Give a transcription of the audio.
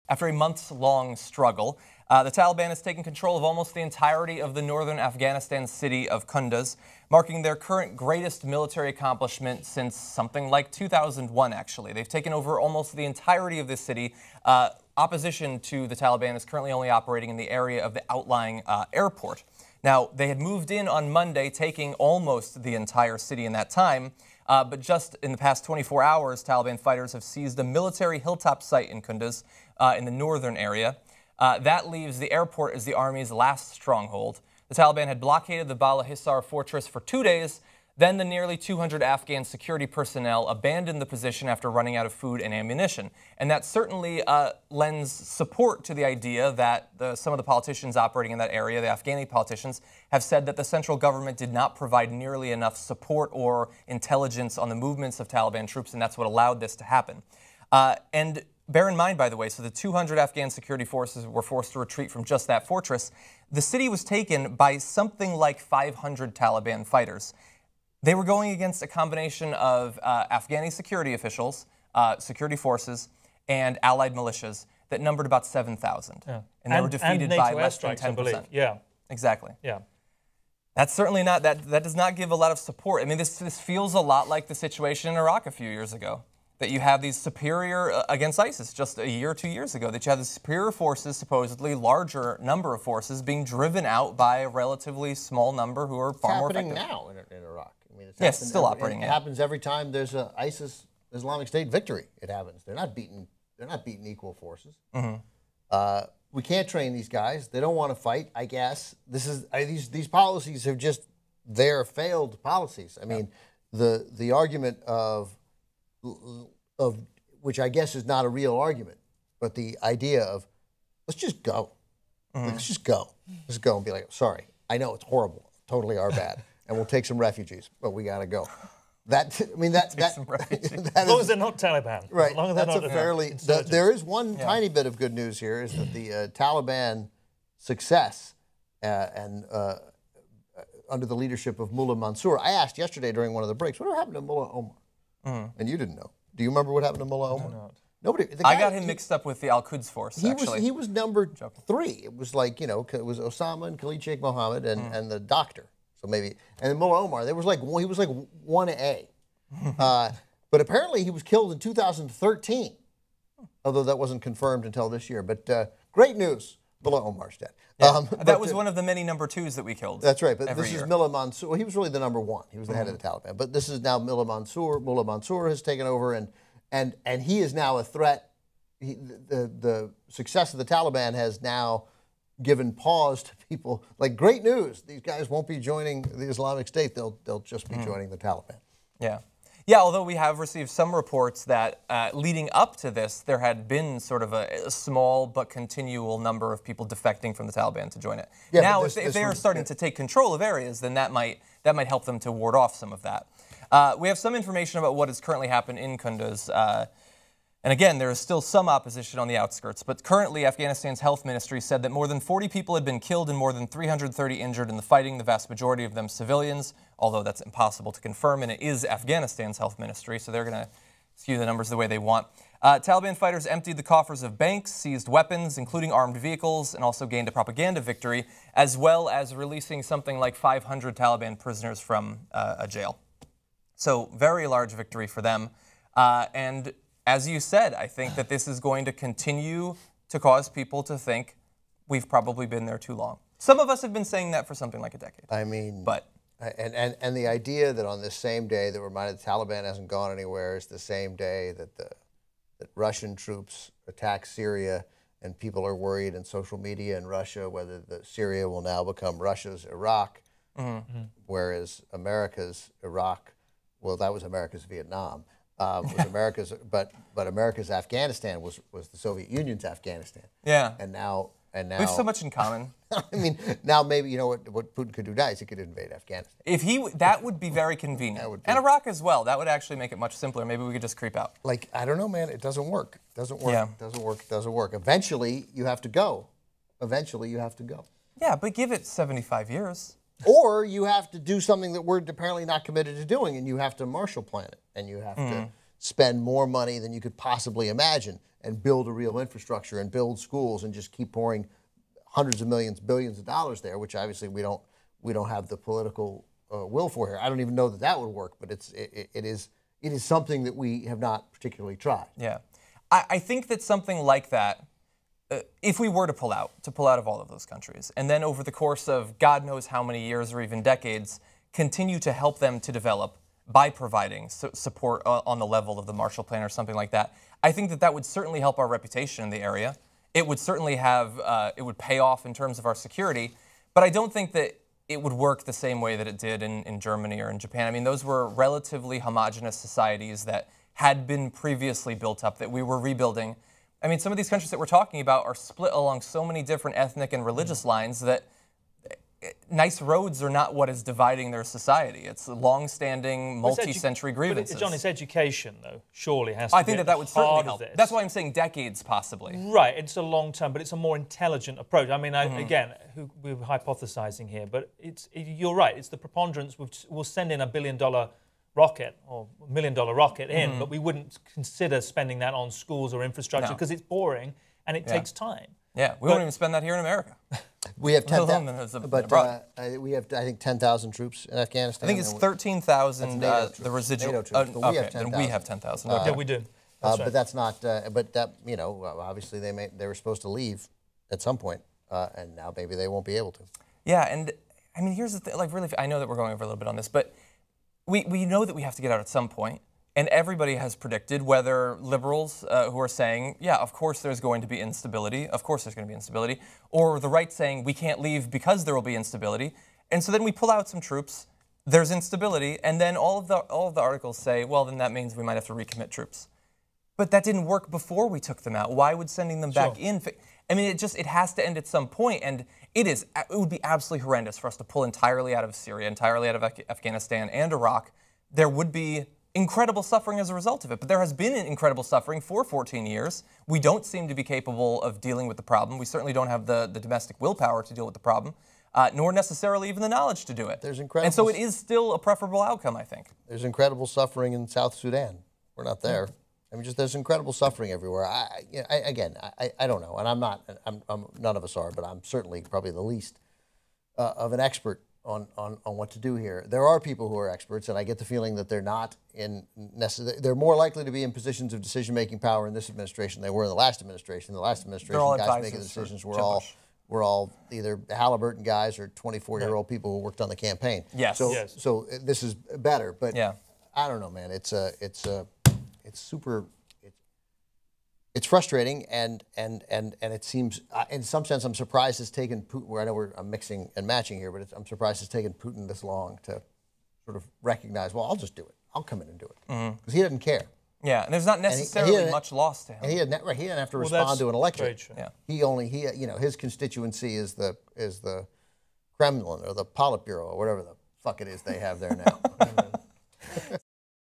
After a months-long struggle, the Taliban has taken control of almost the entirety of the northern Afghanistan city of Kunduz, marking their current greatest military accomplishment since something like 2001, actually. They've taken over almost the entirety of this city. Opposition to the Taliban is currently only operating in the area of the outlying airport. Now, they had moved in on Monday, taking almost the entire city in that time. But just in the past 24 hours, Taliban fighters have seized a military hilltop site in Kunduz in the northern area. That leaves the airport as the army's last stronghold. The Taliban had blockaded the Bala Hisar fortress for 2 days. Then the nearly 200 Afghan security personnel abandoned the position after running out of food and ammunition. And that certainly lends support to the idea that some of the politicians operating in that area, the Afghani politicians, have said that the central government did not provide nearly enough support or intelligence on the movements of Taliban troops, and that's what allowed this to happen. And bear in mind, by the way, so the 200 Afghan security forces were forced to retreat from just that fortress. The city was taken by something like 500 Taliban fighters. They were going against a combination of Afghani security officials, security forces, and allied militias that numbered about 7,000. Yeah. And they were defeated by less than 10%. Yeah. Exactly. Yeah. That's certainly not, that does not give a lot of support. I mean, this feels a lot like the situation in Iraq a few years ago, that you have these superior, against ISIS just a year or 2 years ago, that you have the superior forces, supposedly larger number of forces, being driven out by a relatively small number who are far more effective. It's happening now in Iraq. I mean, it's still operating. It happens every time there's a ISIS Islamic State victory. It happens. They're not beating equal forces. Mm-hmm. We can't train these guys. They don't want to fight. I guess these policies have just failed policies. I mean, the argument of which I guess is not a real argument, but the idea of let's just go. Mm-hmm. Let's just go. Let's go and be like, sorry, I know it's horrible, totally our bad. And we'll take some refugees, but we got to go. As long as they're not Taliban. Right. As long as that's they're not a fairly. There is one tiny bit of good news here: is that the Taliban success under the leadership of Mullah Mansour. I asked yesterday during one of the breaks, what happened to Mullah Omar? Mm-hmm. And you didn't know. Do you remember what happened to Mullah Omar? No. Nobody. I got him mixed up with the Al-Quds force. He was number 3. It was like it was Osama and Khalid Sheikh Mohammed and the doctor. So maybe, and then Mullah Omar, he was like 1A. But apparently he was killed in 2013, although that wasn't confirmed until this year. But great news, Mullah Omar's dead. Yeah, that was one of the many number 2s that we killed. That's right, but this is Mullah Mansour. Well, he was really the number 1. He was the head of the Taliban. But this is now Mullah Mansour. Mullah Mansour has taken over, and he is now a threat. The success of the Taliban has now given pause to people. Like, great news, these guys won't be joining the Islamic State. They'll just be joining the Taliban. Yeah. Yeah, although we have received some reports that leading up to this, there had been sort of a small but continual number of people defecting from the Taliban to join it. Yeah, now, if they are starting to take control of areas, then that might help them to ward off some of that. We have some information about what has currently happened in Kunduz. And again, there is still some opposition on the outskirts, but currently Afghanistan's health ministry said that more than 40 people had been killed and more than 330 injured in the fighting, the vast majority of them civilians, although that's impossible to confirm, and it is Afghanistan's health ministry, so they're going to skew the numbers the way they want. Taliban fighters emptied the coffers of banks, seized weapons, including armed vehicles, and also gained a propaganda victory, as well as releasing something like 500 Taliban prisoners from a jail. So very large victory for them. And as you said, I think that this is going to continue to cause people to think we've probably been there too long. Some of us have been saying that for something like a decade. I mean, but and the idea that on this same day that reminded the Taliban hasn't gone anywhere is the same day that that Russian troops attack Syria, and people are worried in social media in Russia whether Syria will now become Russia's Iraq, whereas America's Iraq, well, that was America's Vietnam. Was America's, but America's Afghanistan was the Soviet Union's Afghanistan. Yeah. And now we have so much in common. I mean, now maybe what Putin could do now is he could invade Afghanistan. That would be very convenient. And Iraq as well. That would actually make it much simpler. Maybe we could just creep out. Like, I don't know, man. It doesn't work. It doesn't work. Yeah. It doesn't work. It doesn't work. Eventually, you have to go. Yeah, but give it 75 years. Or you have to do something that we're apparently not committed to doing, and you have to Marshall Plan it, and you have to spend more money than you could possibly imagine and build a real infrastructure and build schools and just keep pouring hundreds of millions, billions of dollars there, which obviously we don't have the political will for here. I don't even know that that would work, but it is something that we have not particularly tried. Yeah, I think that something like that, if we were to pull out of all of those countries, and then over the course of God knows how many years or even decades, continue to help them to develop by providing support on the level of the Marshall Plan or something like that, I think that that would certainly help our reputation in the area. It would certainly it would pay off in terms of our security, but I don't think that it would work the same way that it did in Germany or in Japan. I mean, those were relatively homogenous societies that had been previously built up, that we were rebuilding. I mean, some of these countries that we're talking about are split along so many different ethnic and religious lines that nice roads are not what is dividing their society. It's long-standing, multi-century grievances. But John, it's education, though, surely has to be. I think that would certainly help. That's why I'm saying decades, possibly. Right, it's a long term, but it's a more intelligent approach. I mean, again, we're hypothesizing here, but you're right, it's the preponderance. We'll send in $1 billion rocket or $1 million rocket in, but we wouldn't consider spending that on schools or infrastructure because it's boring and it takes time. Yeah, we won't even spend that here in America. We have 10,000, but we have, I think, 10,000 troops in Afghanistan. I think it's 13,000. The residual. NATO troops, but we have 10,000. Yeah, we do. But that's not. But that, obviously they were supposed to leave at some point, and now maybe they won't be able to. Yeah, and I mean, here's the thing. Like, really, I know that we're going over a little bit on this, but we know that we have to get out at some point. And everybody has predicted, whether liberals who are saying, yeah, of course there's going to be instability, of course there's going to be instability, or the right saying we can't leave because there will be instability. And so then we pull out some troops, there's instability, and then all of the articles say, well, then that means we might have to recommit troops. But that didn't work before we took them out. Why would sending them back in? I mean, it has to end at some point, and it would be absolutely horrendous for us to pull entirely out of Syria, entirely out of Afghanistan and Iraq. There would be incredible suffering as a result of it. But there has been incredible suffering for 14 years. We don't seem to be capable of dealing with the problem. We certainly don't have the domestic willpower to deal with the problem, nor necessarily even the knowledge to do it. There's incredible, and so it is still a preferable outcome, I think. There's incredible suffering in South Sudan. We're not there. I mean, there's incredible suffering everywhere. I don't know, and I'm not. None of us are, but I'm certainly probably the least of an expert on what to do here. There are people who are experts, and I get the feeling that they're not they're more likely to be in positions of decision-making power in this administration than they were in the last administration. The last administration, guys making the decisions were all either Halliburton guys or 24-year-old people who worked on the campaign. Yes. So this is better, but I don't know, man. It's frustrating, and it seems, in some sense, I'm surprised it's taken Putin. I know I'm mixing and matching here, but I'm surprised it's taken Putin this long to sort of recognize. Well, I'll just do it. I'll come in and do it because he doesn't care. Yeah, and there's not necessarily much loss to him. And he didn't have to respond to an election. Yeah. His constituency is the Kremlin or the Politburo or whatever the fuck it is they have there now.